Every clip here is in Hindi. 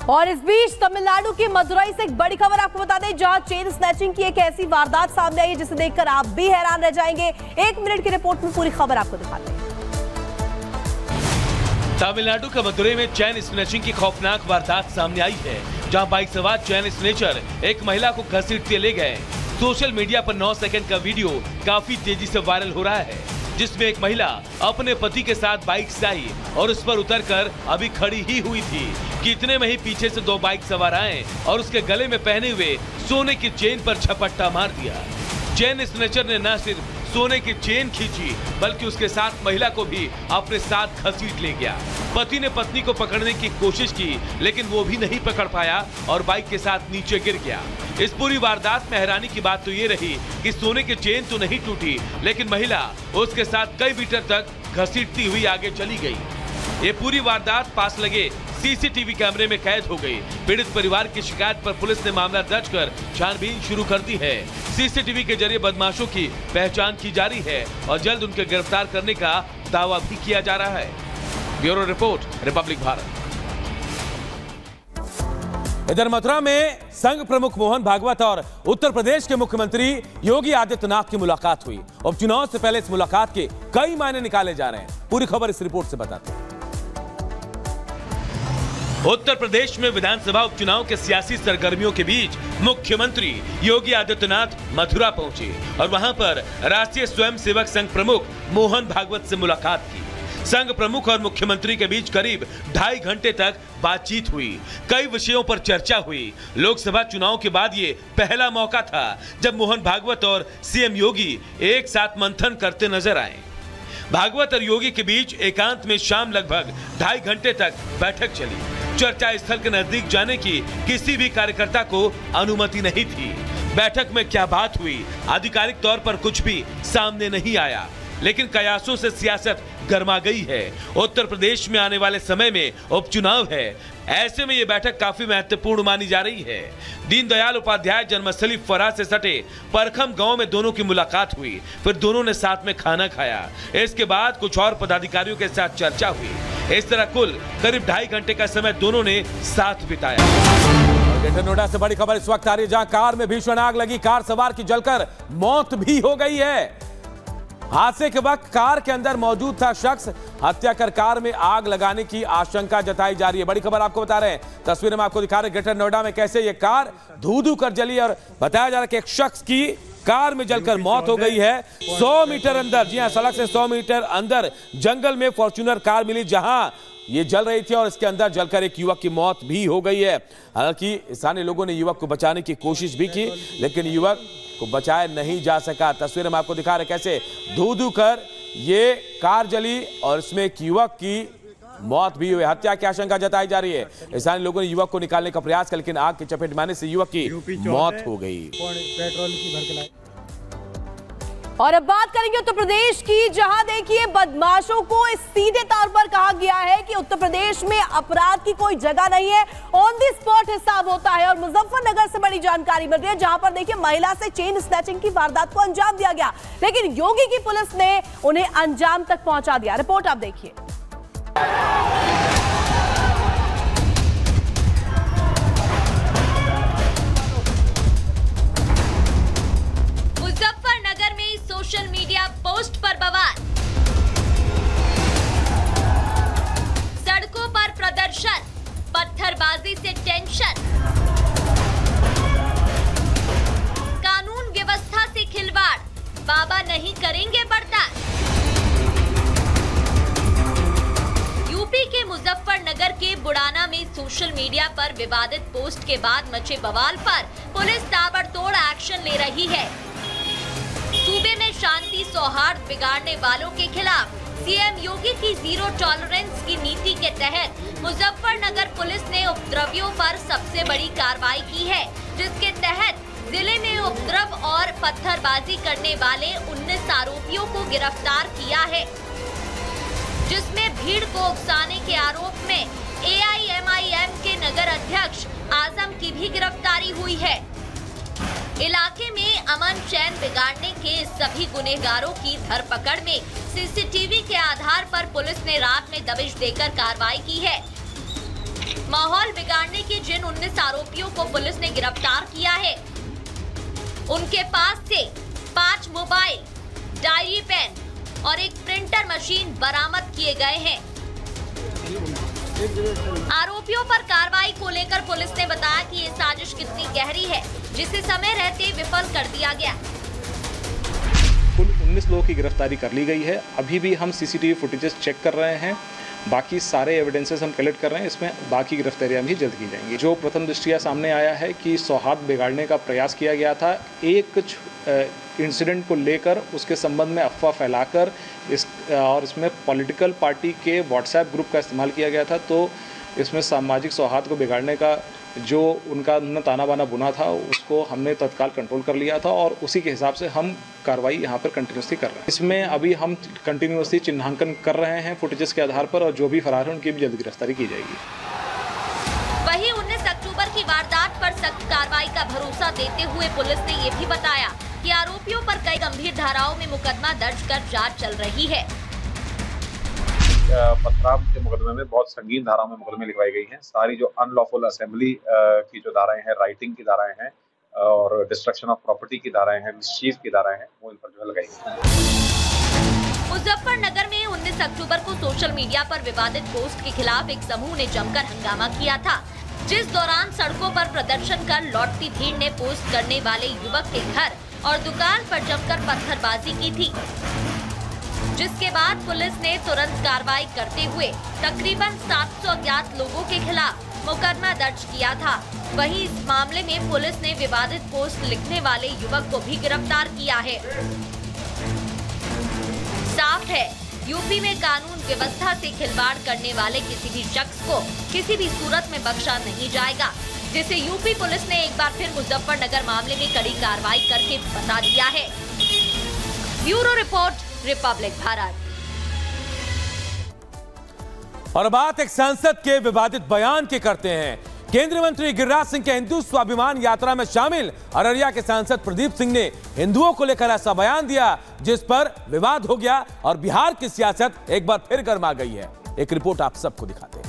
और इस बीच तमिलनाडु की मदुरई से एक बड़ी खबर आपको बता दें, जहां चेन स्नैचिंग की एक ऐसी वारदात सामने आई है जिसे देखकर आप भी हैरान रह जाएंगे। 1 मिनट की रिपोर्ट में पूरी खबर आपको दिखाते हैं। तमिलनाडु के मदुरई में चैन स्नैचिंग की खौफनाक वारदात सामने आई है, जहां बाइक सवार चैन स्नैचर एक महिला को घसीटते ले गए। सोशल मीडिया पर 9 सेकंड का वीडियो काफी तेजी से वायरल हो रहा है, जिसमें एक महिला अपने पति के साथ बाइक से आई और उस पर उतरकर अभी खड़ी ही हुई थी कि इतने में ही पीछे से 2 बाइक सवार आए और उसके गले में पहने हुए सोने की चेन पर झपट्टा मार दिया। चेन स्नैचर ने न सिर्फ सोने की चेन खींची बल्कि उसके साथ महिला को भी अपने साथ घसीट ले गया। पति ने पत्नी को पकड़ने की कोशिश की, लेकिन वो भी नहीं पकड़ पाया और बाइक के साथ नीचे गिर गया। इस पूरी वारदात में हैरानी की बात तो ये रही कि सोने की चेन तो नहीं टूटी, लेकिन महिला उसके साथ कई मीटर तक घसीटती हुई आगे चली गई। ये पूरी वारदात पास लगे सीसीटीवी कैमरे में कैद हो गई। पीड़ित परिवार की शिकायत पर पुलिस ने मामला दर्ज कर छानबीन शुरू कर दी है। सीसीटीवी के जरिए बदमाशों की पहचान की जा रही है और जल्द उनके गिरफ्तार करने का दावा भी किया जा रहा है। Bureau report, Republic Bharat. इधर मथुरा में संघ प्रमुख मोहन भागवत और उत्तर प्रदेश के मुख्यमंत्री योगी आदित्यनाथ की मुलाकात हुई। उपचुनाव से पहले इस मुलाकात के कई मायने निकाले जा रहे हैं। पूरी खबर इस रिपोर्ट से बताते हैं। उत्तर प्रदेश में विधानसभा उपचुनाव के सियासी सरगर्मियों के बीच मुख्यमंत्री योगी आदित्यनाथ मथुरा पहुंचे और वहां पर राष्ट्रीय स्वयंसेवक संघ प्रमुख मोहन भागवत से मुलाकात की। संघ प्रमुख और मुख्यमंत्री के बीच करीब 2.5 घंटे तक बातचीत हुई। कई विषयों पर चर्चा हुई। लोकसभा चुनाव के बाद ये पहला मौका था जब मोहन भागवत और सीएम योगी एक साथ मंथन करते नजर आए। भागवत और योगी के बीच एकांत में शाम लगभग 2.5 घंटे तक बैठक चली। चर्चा स्थल के नजदीक जाने की किसी भी कार्यकर्ता को अनुमति नहीं थी। बैठक में क्या बात हुई, आधिकारिक तौर पर कुछ भी सामने नहीं आया, लेकिन कयासों से सियासत गर्मा गई है। उत्तर प्रदेश में आने वाले समय में उपचुनाव है, ऐसे में ये बैठक काफी महत्वपूर्ण मानी जा रही है। दीनदयाल उपाध्याय जन्मस्थली फरा से सटे परखम गांव में दोनों की मुलाकात हुई, फिर दोनों ने साथ में खाना खाया। इसके बाद कुछ और पदाधिकारियों के साथ चर्चा हुई। इस तरह कुल करीब 2.5 घंटे का समय दोनों ने साथ बिताया। ग्रेटर नोएडा से बड़ी खबर इस वक्त आ रही है, जहां कार में भीषण आग लगी। कार सवार की जलकर मौत भी हो गई है। हादसे के वक्त कार के अंदर मौजूद था शख्स। हत्या कर कार में आग लगाने की आशंका जताई जा रही है। बड़ी खबर आपको बता रहे हैं, तस्वीर में आपको दिखा रहे हैं ग्रेटर नोएडा में कैसे ये कार धू-धू कर जली और बताया जा रहा है कि एक शख्स की कार में जलकर मौत हो गई है। 100 मीटर अंदर, जी हां, सड़क से 100 मीटर अंदर जंगल में फॉर्च्यूनर कार मिली, जहां ये जल रही थी और इसके अंदर जलकर एक युवक की मौत भी हो गई है। हालांकि स्थानीय लोगों ने युवक को बचाने की कोशिश भी की, लेकिन युवक को बचाया नहीं जा सका। तस्वीर में आपको दिखा रहे कैसे धू-धू कर ये कार जली और इसमें एक युवक की मौत भी हुई। हत्या की आशंका जताई जा रही है। स्थानीय लोगों ने युवक को निकालने का प्रयास किया, लेकिन आग की चपेट में आने से युवक की मौत हो गई। पेट्रोल की भरकलाई। और अब बात करेंगे उत्तर प्रदेश की, जहां देखिए बदमाशों को इस सीधे तौर पर कहा गया है कि उत्तर प्रदेश में अपराध की कोई जगह नहीं है, ऑन द स्पॉट हिसाब होता है। और मुजफ्फरनगर से बड़ी जानकारी मिल रही है, जहां पर देखिए महिला से चेन स्नैचिंग की वारदात को अंजाम दिया गया, लेकिन योगी की पुलिस ने उन्हें अंजाम तक पहुंचा दिया। रिपोर्ट आप देखिए। सोशल मीडिया पोस्ट पर बवाल, सड़कों पर प्रदर्शन, पत्थरबाजी से टेंशन, कानून व्यवस्था से खिलवाड़, बाबा नहीं करेंगे बर्दाश्त। यूपी के मुजफ्फरनगर के बुड़ाना में सोशल मीडिया पर विवादित पोस्ट के बाद मचे बवाल पर पुलिस ताबड़तोड़ एक्शन ले रही है। सूबे में शांति सौहार्द बिगाड़ने वालों के खिलाफ सीएम योगी की जीरो टॉलरेंस की नीति के तहत मुजफ्फरनगर पुलिस ने उपद्रवियों पर सबसे बड़ी कार्रवाई की है, जिसके तहत जिले में उपद्रव और पत्थरबाजी करने वाले 19 आरोपियों को गिरफ्तार किया है, जिसमें भीड़ को उकसाने के आरोप में AIMIM के नगर अध्यक्ष आजम की भी गिरफ्तारी हुई है। इलाके में अमन चैन बिगाड़ने के सभी गुनहगारों की धरपकड़ में सीसीटीवी के आधार पर पुलिस ने रात में दबिश देकर कार्रवाई की है। माहौल बिगाड़ने के जिन 19 आरोपियों को पुलिस ने गिरफ्तार किया है, उनके पास से 5 मोबाइल, डायरी पेन और एक प्रिंटर मशीन बरामद किए गए हैं। आरोपियों पर कार्रवाई को लेकर पुलिस ने बताया कि ये साजिश कितनी गहरी है, जिसे समय रहते विफल कर दिया गया। कुल 19 लोगों की गिरफ्तारी कर ली गई है। अभी भी हम सीसीटीवी फुटेजेस चेक कर रहे हैं, बाकी सारे एविडेंसेस हम कलेक्ट कर रहे हैं। इसमें बाकी गिरफ्तारियां भी जल्द की जाएंगी। जो प्रथम दृष्टया सामने आया है कि सौहार्द बिगाड़ने का प्रयास किया गया था, एक इंसिडेंट को लेकर उसके संबंध में अफवाह फैलाकर इसमें पॉलिटिकल पार्टी के व्हाट्सएप ग्रुप का इस्तेमाल किया गया था। तो इसमें सामाजिक सौहार्द को बिगाड़ने का जो उनका ताना बाना बुना था, उसको हमने तत्काल कंट्रोल कर लिया था और उसी के हिसाब से हम कार्रवाई यहाँ पर कंटिन्यूसली कर रहे हैं। इसमें अभी हम कंटिन्यूसली चिन्हांकन कर रहे हैं फुटेजेस के आधार पर, और जो भी फरार है उनकी भी जल्द गिरफ्तारी की जाएगी। वहीं 19 अक्टूबर की वारदात पर सख्त कार्रवाई का भरोसा देते हुए पुलिस ने ये भी बताया कि आरोपियों पर कई गंभीर धाराओं में मुकदमा दर्ज कर जांच चल रही है। पथराव के मुकदमे में बहुत संगीन धाराओं में मुकदमे लिखवाई गई हैं। सारी जो अनलॉफुल असेंबली की जो धाराएं हैं, राइटिंग की धाराएं हैं और डिस्ट्रक्शन ऑफ प्रॉपर्टी की धाराएं हैं, मिसचीफ की धाराएं हैं, वो इन पर जो है लगाई गई। मुजफ्फरनगर में 19 अक्टूबर को सोशल मीडिया पर विवादित पोस्ट के खिलाफ एक समूह ने जमकर हंगामा किया था, जिस दौरान सड़कों पर प्रदर्शन कर लौटती भीड़ ने पोस्ट करने वाले युवक के घर और दुकान पर जमकर पत्थरबाजी की थी, जिसके बाद पुलिस ने तुरंत कार्रवाई करते हुए तकरीबन 700 अज्ञात लोगों के खिलाफ मुकदमा दर्ज किया था। वहीं इस मामले में पुलिस ने विवादित पोस्ट लिखने वाले युवक को भी गिरफ्तार किया है। साफ है, यूपी में कानून व्यवस्था से खिलवाड़ करने वाले किसी भी शख्स को किसी भी सूरत में बख्शा नहीं जाएगा, जिसे यूपी पुलिस ने एक बार फिर मुजफ्फरनगर मामले में कड़ी कार्रवाई करके बता दिया है। Bureau report, Republic Bharat. और बात एक सांसद के विवादित बयान की करते हैं। केंद्रीय मंत्री गिरिराज सिंह के हिंदू स्वाभिमान यात्रा में शामिल अररिया के सांसद प्रदीप सिंह ने हिंदुओं को लेकर ऐसा बयान दिया जिस पर विवाद हो गया और बिहार की सियासत एक बार फिर गर्मा गई है। एक रिपोर्ट आप सबको दिखाते हैं।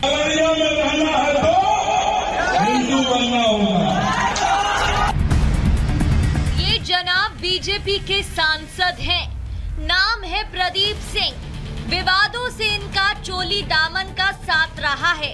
अररिया में रहना है तो हिंदू बनना होगा। ये जनाब बीजेपी के सांसद हैं, नाम है प्रदीप सिंह। विवादों से इनका चोली दामन का साथ रहा है।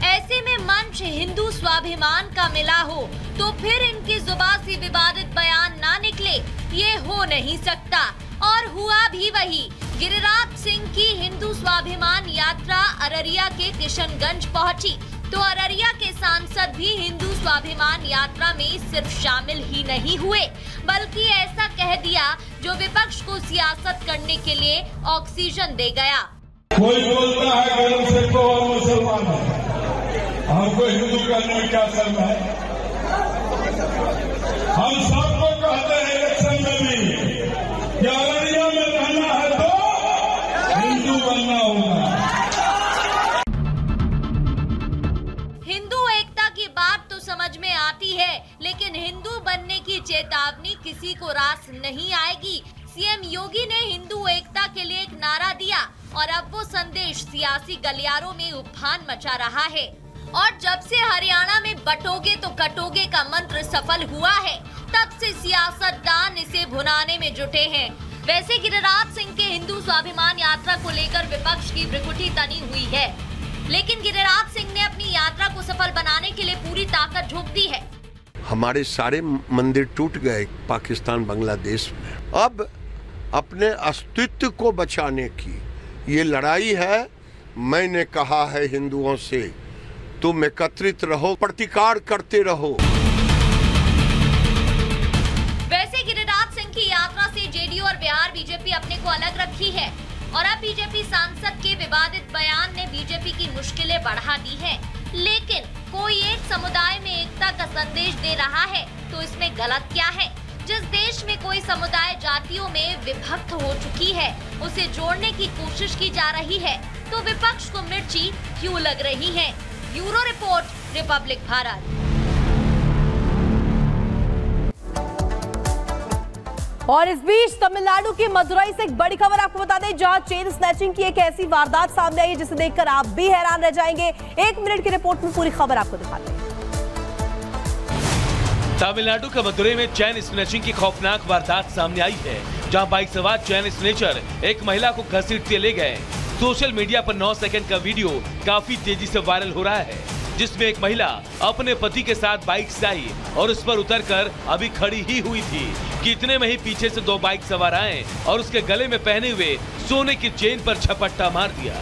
ऐसे में मंच हिंदू स्वाभिमान का मिला हो तो फिर इनकी जुबान से विवादित बयान ना निकले, ये हो नहीं सकता। और हुआ भी वही। गिरिराज सिंह की हिंदू स्वाभिमान यात्रा अररिया के किशनगंज पहुंची तो अररिया के सांसद भी हिंदू स्वाभिमान यात्रा में सिर्फ शामिल ही नहीं हुए, बल्कि ऐसा कह दिया जो विपक्ष को सियासत करने के लिए ऑक्सीजन दे गया। कोई बोलता है गर्व से तो मुसलमान है, हमको हिंदू करने में क्या शर्म है। हम सबको कहते हैं इलेक्शन में भी कि अररिया में रहना है तो हिंदू बनना होगा। हिंदू एकता की बात तो समझ में आती है, लेकिन हिंदू बनने की चेतावनी किसी को रास नहीं आएगी। सीएम योगी ने हिंदू एकता के लिए एक नारा दिया और अब वो संदेश सियासी गलियारों में उफान मचा रहा है। और जब से हरियाणा में बटोगे तो कटोगे का मंत्र सफल हुआ है, तब से सियासतदान इसे भुनाने में जुटे हैं। वैसे गिरिराज सिंह के हिंदू स्वाभिमान यात्रा को लेकर विपक्ष की भ्रिकुटी तनी हुई है, लेकिन गिरिराज सिंह ने अपनी यात्रा को सफल बनाने के लिए पूरी ताकत झोंक दी है। हमारे सारे मंदिर टूट गए पाकिस्तान बांग्लादेश में। अब अपने अस्तित्व को बचाने की ये लड़ाई है। मैंने कहा है हिंदुओं से, तुम एकत्रित रहो, प्रतिकार करते रहो। वैसे गिरिराज सिंह की यात्रा से जेडीयू और बिहार बीजेपी अपने को अलग रखी है और अब बीजेपी सांसद के विवादित बयान ने बीजेपी की मुश्किलें बढ़ा दी हैं। लेकिन कोई एक समुदाय में एकता का संदेश दे रहा है तो इसमें गलत क्या है? जिस देश में कोई समुदाय जातियों में विभक्त हो चुकी है, उसे जोड़ने की कोशिश की जा रही है, तो विपक्ष को मिर्ची क्यों लग रही है? Bureau report, Republic Bharat. और इस बीच तमिलनाडु की मदुरई से एक बड़ी खबर आपको बता दें, जहां चेन स्नैचिंग की एक ऐसी वारदात सामने आई है जिसे देखकर आप भी हैरान रह जाएंगे। 1 मिनट की रिपोर्ट में पूरी खबर आपको दिखाते हैं। तमिलनाडु के मदुरई में चैन स्नैचिंग की खौफनाक वारदात सामने आई है, जहां बाइक सवार चैन स्नैचर एक महिला को घसीटते ले गए। सोशल मीडिया पर 9 सेकंड का वीडियो काफी तेजी से वायरल हो रहा है, जिसमें एक महिला अपने पति के साथ बाइक से आई और उस पर उतरकर अभी खड़ी ही हुई थी कि इतने में ही पीछे से 2 बाइक सवार आए और उसके गले में पहने हुए सोने की चेन पर झपट्टा मार दिया।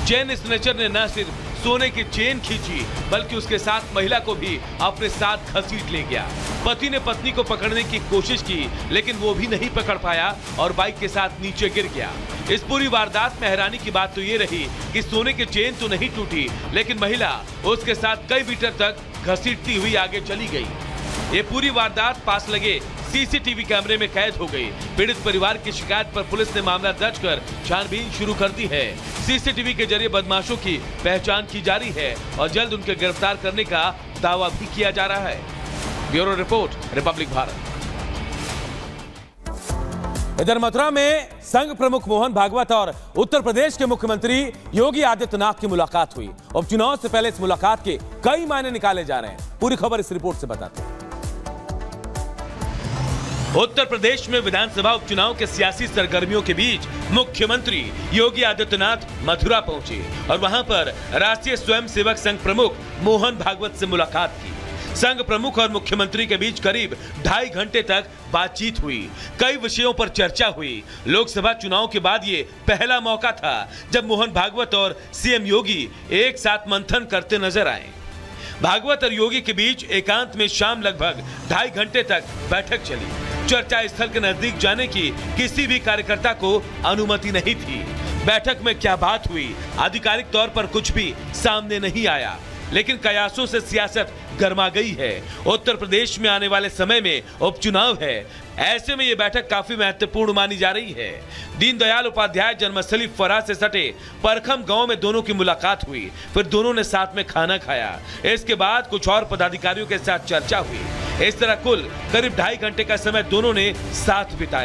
चेन स्नैचर ने न सिर्फ सोने की चेन खींची बल्कि उसके साथ महिला को भी अपने साथ घसीट ले गया। पति ने पत्नी को पकड़ने की कोशिश की, लेकिन वो भी नहीं पकड़ पाया और बाइक के साथ नीचे गिर गया। इस पूरी वारदात में हैरानी की बात तो ये रही कि सोने की चेन तो नहीं टूटी, लेकिन महिला उसके साथ कई मीटर तक घसीटती हुई आगे चली गई। ये पूरी वारदात पास लगे सीसीटीवी कैमरे में कैद हो गई। पीड़ित परिवार की शिकायत पर पुलिस ने मामला दर्ज कर छानबीन शुरू कर दी है। सीसीटीवी के जरिए बदमाशों की पहचान की जा रही है और जल्द उनके गिरफ्तार करने का दावा भी किया जा रहा है। Bureau report, Republic Bharat. इधर मथुरा में संघ प्रमुख मोहन भागवत और उत्तर प्रदेश के मुख्यमंत्री योगी आदित्यनाथ की मुलाकात हुई। उपचुनाव से पहले इस मुलाकात के कई मायने निकाले जा रहे हैं। पूरी खबर इस रिपोर्ट से बताते हैं। उत्तर प्रदेश में विधानसभा उपचुनाव के सियासी सरगर्मियों के बीच मुख्यमंत्री योगी आदित्यनाथ मथुरा पहुंचे और वहां पर राष्ट्रीय स्वयंसेवक संघ प्रमुख मोहन भागवत से मुलाकात की। संघ प्रमुख और मुख्यमंत्री के बीच करीब 2.5 घंटे तक बातचीत हुई। कई विषयों पर चर्चा हुई। लोकसभा चुनाव के बाद ये पहला मौका था जब मोहन भागवत और सीएम योगी एक साथ मंथन करते नजर आए। भागवत और योगी के बीच एकांत में शाम लगभग 2.5 घंटे तक बैठक चली। चर्चा स्थल के नजदीक जाने की किसी भी कार्यकर्ता को अनुमति नहीं थी। बैठक में क्या बात हुई, आधिकारिक तौर पर कुछ भी सामने नहीं आया, लेकिन कयासों से सियासत गर्मा गई है। उत्तर प्रदेश में आने वाले समय में उपचुनाव है, ऐसे में यह बैठक काफी महत्वपूर्ण मानी जा रही है। दीनदयाल उपाध्याय जन्मस्थली फरा से सटे परखम गांव में दोनों की मुलाकात हुई, फिर दोनों ने साथ में खाना खाया। इसके बाद कुछ और पदाधिकारियों के साथ चर्चा हुई। इस तरह कुल करीब 2.5 घंटे का समय दोनों ने साथ बिताया।